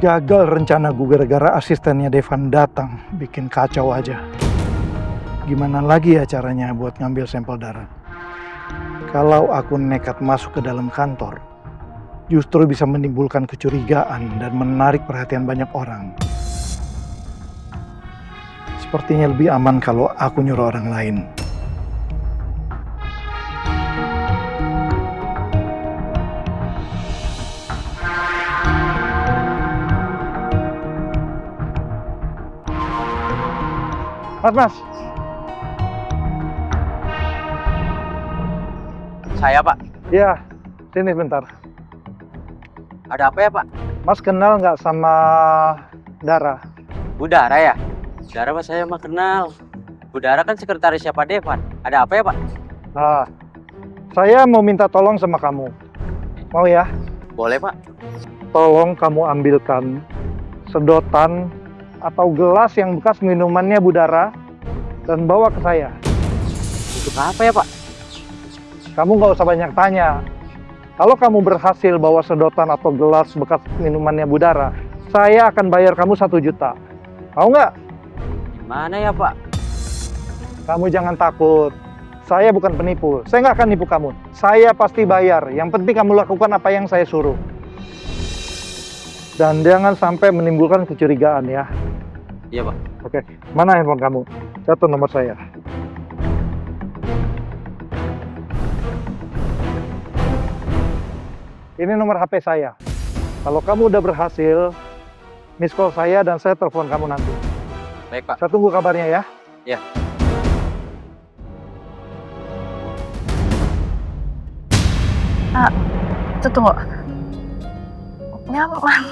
Gagal rencana gue gara-gara asistennya Devan datang, bikin kacau aja. Gimana lagi ya caranya buat ngambil sampel darah? Kalau aku nekat masuk ke dalam kantor, justru bisa menimbulkan kecurigaan dan menarik perhatian banyak orang. Sepertinya lebih aman kalau aku nyuruh orang lain. Mas. Saya, Pak. Ya, sini bentar. Ada apa ya, Pak? Mas kenal nggak sama Dara? Bu Dara ya? Dara Pak saya mah kenal. Bu Dara kan sekretarisnya Pak Devan. Ada apa ya, Pak? Nah, saya mau minta tolong sama kamu. Mau ya? Boleh, Pak. Tolong kamu ambilkan sedotan atau gelas yang bekas minumannya Bu Dara dan bawa ke saya. Untuk apa ya, Pak? Kamu nggak usah banyak tanya. Kalau kamu berhasil bawa sedotan atau gelas bekas minumannya Bu Dara, saya akan bayar kamu 1 juta. Mau nggak? Gimana ya, Pak? Kamu jangan takut. Saya bukan penipu. Saya nggak akan nipu kamu. Saya pasti bayar. Yang penting kamu lakukan apa yang saya suruh. Dan jangan sampai menimbulkan kecurigaan ya. Iya, Pak. Oke, mana handphone kamu? Catat nomor saya. Ini nomor HP saya. Kalau kamu udah berhasil, miss call saya dan saya telepon kamu nanti. Baik, Pak. Saya tunggu kabarnya ya. Iya. Tunggu. Nyaman.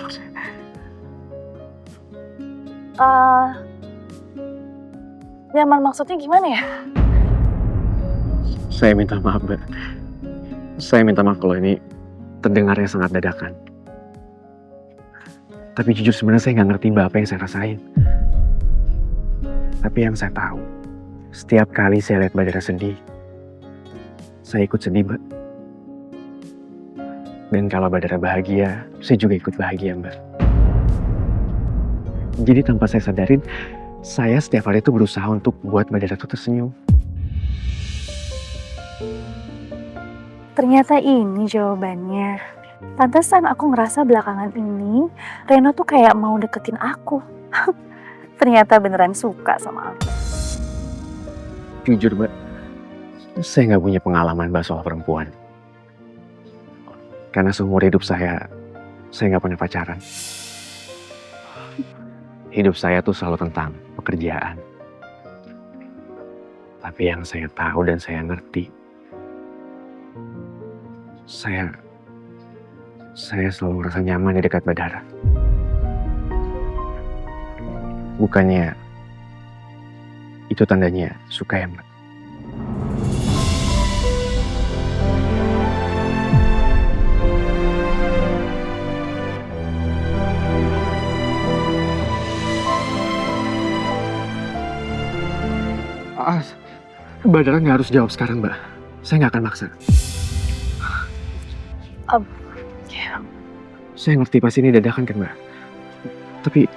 Nyaman maksudnya gimana ya? Saya minta maaf, Mbak. Saya minta maaf kalau ini terdengarnya sangat dadakan. Tapi jujur sebenarnya saya nggak ngerti Mbak apa yang saya rasain. Tapi yang saya tahu, setiap kali saya lihat Mbak Dara sedih, saya ikut sedih, Mbak. Dan kalau Mbak Dara bahagia, saya juga ikut bahagia, Mbak. Jadi tanpa saya sadarin, saya setiap hari itu berusaha untuk buat Mbak Dara tuh tersenyum. Ternyata ini jawabannya. Pantesan aku ngerasa belakangan ini Reno tuh kayak mau deketin aku. Ternyata beneran suka sama aku. Jujur, Mbak, saya nggak punya pengalaman Mbak soal perempuan. Karena seumur hidup saya nggak pernah pacaran. Hidup saya tuh selalu tentang pekerjaan. Tapi yang saya tahu dan saya ngerti, saya selalu merasa nyaman di dekat Mbak Dara. Bukannya itu tandanya suka ya, Mbak? Mbak Dara nggak harus jawab sekarang, Mbak. Saya nggak akan maksa. Ya. Saya ngerti pasti ini dadakan kan, Mbak. Tapi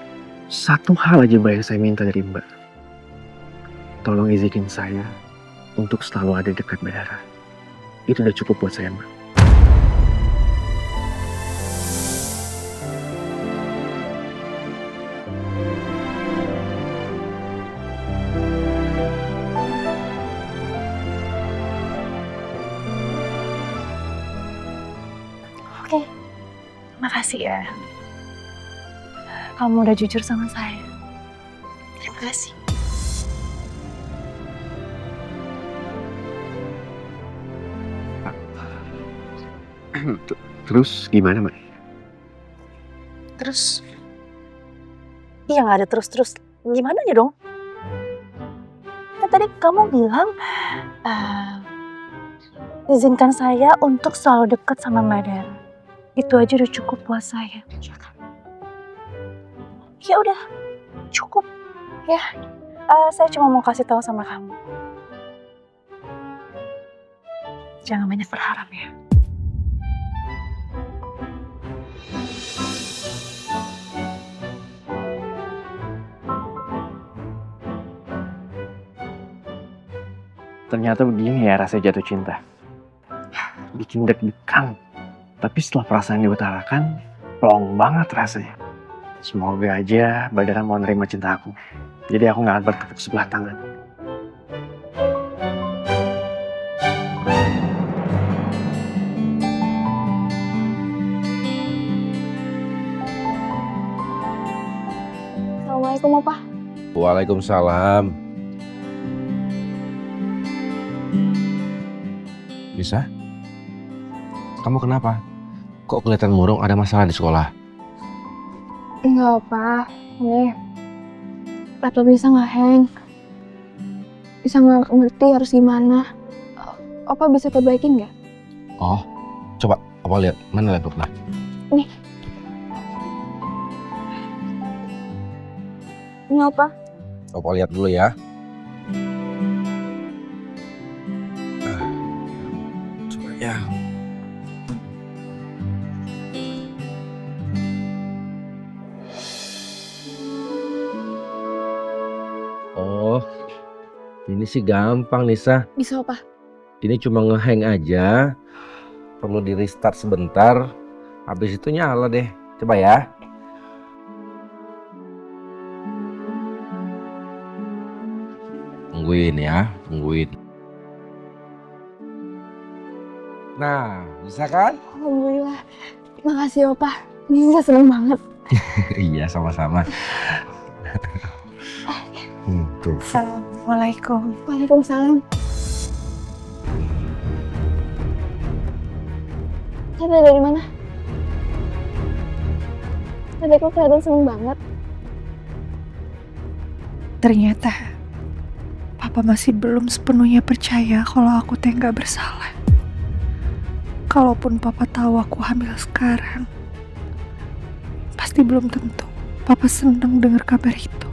satu hal aja Mbak yang saya minta dari Mbak. Tolong izinin saya untuk selalu ada dekat Mbak Dara. Itu udah cukup buat saya, Mbak. Oke, makasih ya. Kamu udah jujur sama saya. Terima kasih. Terus gimana, Mbak? Terus? Iya nggak ada terus-terus. Gimana ya dong? Kan tadi kamu bilang izinkan saya untuk selalu dekat sama Mbak Dara. Itu aja udah cukup buat saya. Ya udah, cukup. Ya, saya cuma mau kasih tahu sama kamu. Jangan banyak berharap ya. Ternyata begini ya rasanya jatuh cinta. Bikin deg-degan. Tapi setelah perasaan diutarakan, plong banget rasanya. Semoga aja Badara mau nerima cinta aku. Jadi aku gak bertepuk sebelah tangan. Assalamualaikum, Opa. Waalaikumsalam. Bisa? Kamu kenapa? Kok kelihatan murung, ada masalah di sekolah? Enggak, Opa. Ini laptop bisa nggak hang. Bisa nggak ngerti harus gimana. Opa bisa perbaikin nggak? Oh, coba Opa lihat. Mana laptopnya? Nih. Ini, Opa. Opa lihat dulu ya. Coba ya. Oh, ini sih gampang Nisa. Bisa, Opa. Ini cuma ngehang aja. Perlu di restart sebentar. Habis itu nyala deh. Coba ya. Tungguin ya, tungguin. Nah, bisa kan? Alhamdulillah. Makasih, Opa. Ini saya seneng banget. Iya, sama-sama. Tuh. Assalamualaikum. Waalaikumsalam. Tete dari mana? Tete kok kelihatan seneng banget. Ternyata Papa masih belum sepenuhnya percaya kalau aku teh nggak bersalah. Kalaupun Papa tahu aku hamil sekarang, pasti belum tentu Papa senang dengar kabar itu.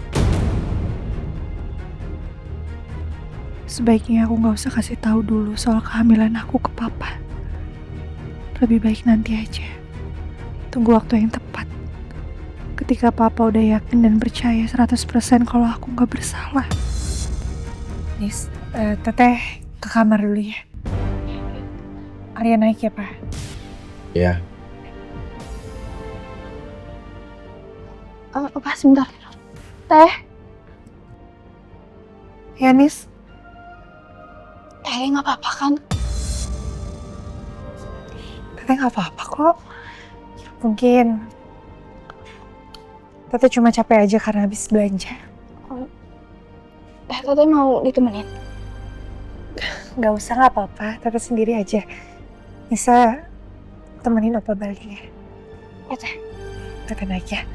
Sebaiknya aku nggak usah kasih tahu dulu soal kehamilan aku ke Papa. Lebih baik nanti aja. Tunggu waktu yang tepat. Ketika Papa udah yakin dan percaya 100% kalau aku nggak bersalah. Nis, Teteh ke kamar dulu ya. Arya naik ya, Pak? Ya. Opa, sebentar. Teh. Ya, Nis. Teh nggak apa-apa kan? Teteh nggak apa-apa kok. Mungkin Teteh cuma capek aja karena habis belanja. Teteh mau ditemenin? Nggak usah, nggak apa-apa. Teteh sendiri aja. Bisa temenin Opa balik ya. Ya, Teh. Teteh naik ya.